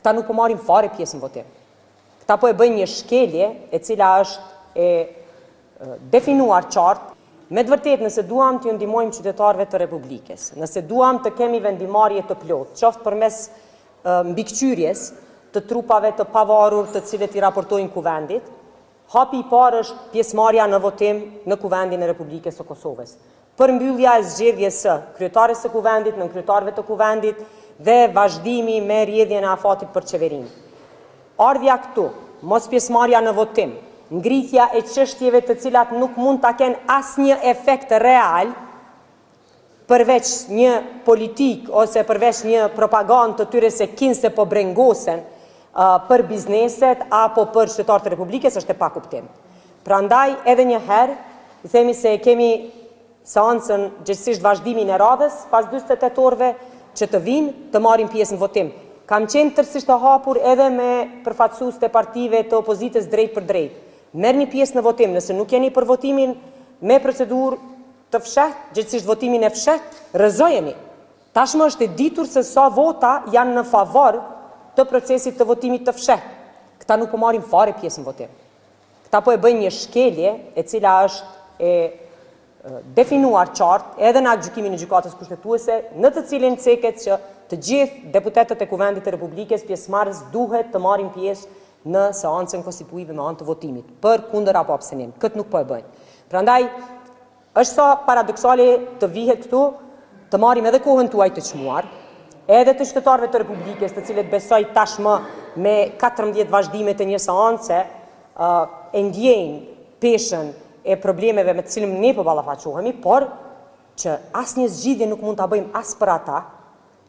këta nuk po marrin fare pjesë në votim. Këta po e bëjnë një shkelje e cila është e definuar qartë. Me të vërtetë, nëse duam të ndihmojmë qytetarëve të Republikës, nëse duam të kemi vendimarrje të plotë, qoftë përmes mbikëqyrjes të trupave të pavarur të cilët i raportojnë kuvendit, hapi i parë është pjesëmarrja në votim në kuvendin e Republikës së Kosovës. Përmbyllja e zgjedhjes së kryetares së kuvendit, nën kryetarëve të kuvendit dhe vazhdimi me rrjedhjen e afatit për qeverinë. Ardhja këtu, mos pjesëmarrja në votim, ngritja e çështjeve të cilat nuk mund ta kenë asnjë efekt real përveç një politik ose përveç një propagandë të tyre se kinse po brengosen për bizneset apo për qytetarët e Republikës është e pakuptim. Prandaj edhe një herë i themi se kemi seancën gjithsesi vazhdimin e radhës pas 48 orëve që të vinë të marrin pjesë në votim. Kam qenë tërësisht të hapur edhe me përfaqësues të partive të opozitës drejt për drejt. Merrni pjesë në votim, nëse nuk jeni për votimin me procedurë të fshehtë, gjithsesi votimin e fshehtë, rrëzojeni. Tashmë është e ditur se sa vota janë në favor të procesit të votimit të fshehtë. Këta nuk po marrin fare pjesë në votim. Këta po e bëjnë një shkelje e cila është e definuar qartë edhe në gjykimin e gjykatës kushtetuese, në të cilin ceket që të gjithë deputetët e kuvendit të Republikës pjesëmarrës duhet të marrin pjesë në seancën konstituive me anë të votimit, për kundër apo abstenim. Këtë nuk po e bëjnë. Prandaj, është sa paradoksale të vihet këtu, të marrim edhe kohën tuaj të çmuar, edhe të qytetarëve të Republikës, të cilët besoj tashmë me 14 vazhdime të një seance, e ndjejnë peshën e problemeve me të cilën ne po ballafaqohemi, por që asnjë zgjidhje nuk mund ta bëjmë as për ata,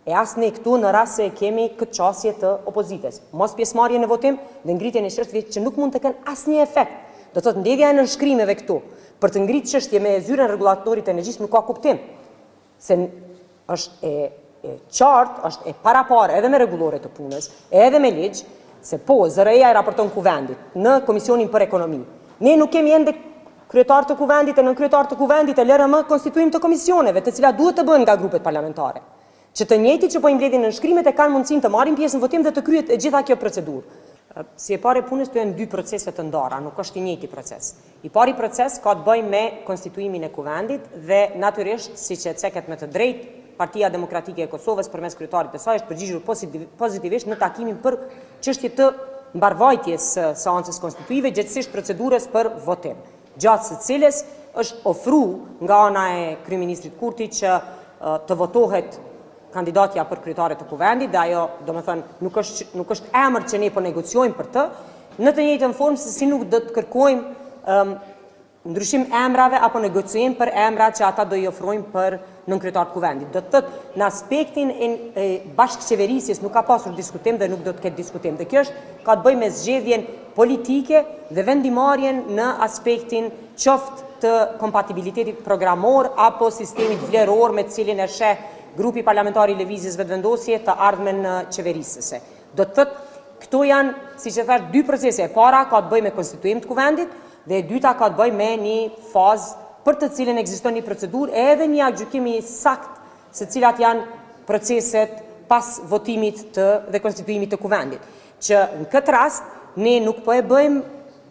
e as ne këtu në rast se kemi këtë qasje të opozitës. Mos pjesëmarrje në votim dhe ngritjen e çështjeve që nuk mund të kenë asnjë efekt. Do thotë mbledhja e nënshkrimeve këtu për të ngritë çështje me zyrën rregullatorit të energjisë nuk ka kuptim. Se është e qartë, është e paraparë edhe me rregullore të punës, edhe me ligj, se po ZRE-ja i raporton kuvendit në Komisionin për Ekonomi. Ne nuk kemi ende kryetar të kuvendit e nën kryetar të kuvendit e LRM konstituim të komisioneve, të cilat duhet të bëhen nga grupet parlamentare. Që të njëjtit që po i mbledhin nënshkrimet e kanë mundësinë të marrin pjesë në votim dhe të kryhet gjitha kjo procedurë. Si e pare punës të janë dy procese të ndara, nuk është i njëjti proces. I pari proces ka të bëjë me konstituimin e kuvendit dhe natyrisht, siç e ceket me të drejtë, Partia Demokratike e Kosovës përmes kryetarit të saj është përgjigjur pozitivisht në takimin për çështje të mbarvajtjes së seancës konstituive, gjithsesi procedurës për votim, gjatë së cilës është ofruar nga ana e kryeministrit Kurti që të votohet kandidatja për kryetare të kuvendit dhe ajo, domethënë, nuk është emër që ne po negociojmë për të, në të njëjtën formë se si nuk do të kërkojmë ndryshim emrave apo negociojmë për emrat që ata do i ofrojnë për nënkryetar të kuvendit. Do të thotë në aspektin e bashkëqeverisjes nuk ka pasur diskutim dhe nuk do të ketë diskutim. Dhe kjo ka të bëjë me zgjedhjen politike dhe vendimarrjen në aspektin qoftë të kompatibilitetit programor apo sistemit vleror me të cilin e sheh grupi parlamentar i Lëvizjes Vetëvendosje të ardhmen në qeverisëse. Do të thotë këto janë, siç e thash, dy procese. E para ka të bëjë me konstituim të kuvendit dhe e dyta ka të bëjë me një fazë për të cilën ekziston një procedurë edhe një gjykimi sakt se cilat janë proceset pas votimit dhe konstituimit të kuvendit. Që në këtë rast ne nuk po e bëjmë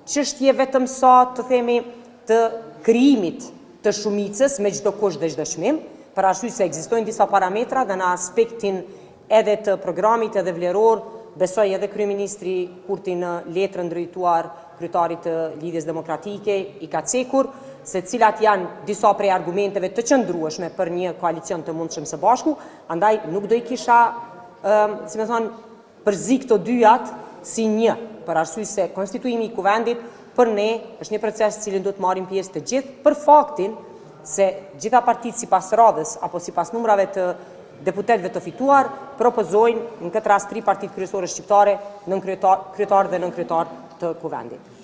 çështje vetëm sa të themi të krijimit të shumicës me çdo kusht dhe çdo çmim, për arsye se ekzistojnë disa parametra dhe në aspektin edhe të programit edhe vleror, besoj edhe kryeministri Kurti në letrën drejtuar kryetarit të Lidhjes Demokratike i ka cekur se cilat janë disa prej argumenteve të qëndrueshme për një koalicion të mundshëm së bashku, andaj nuk do i kisha, si më thon, përzi këto dyjat si një, për arsye se konstituimi i kuvendit për ne është një proces cilin do të marrin pjesë të gjithë, për faktin se gjitha partitë sipas radhës apo sipas numrave të deputetëve të fituar propozojnë në këtë rast 3 partitë kryesore shqiptare, nën kryetar dhe nën kryetar të kuvendit.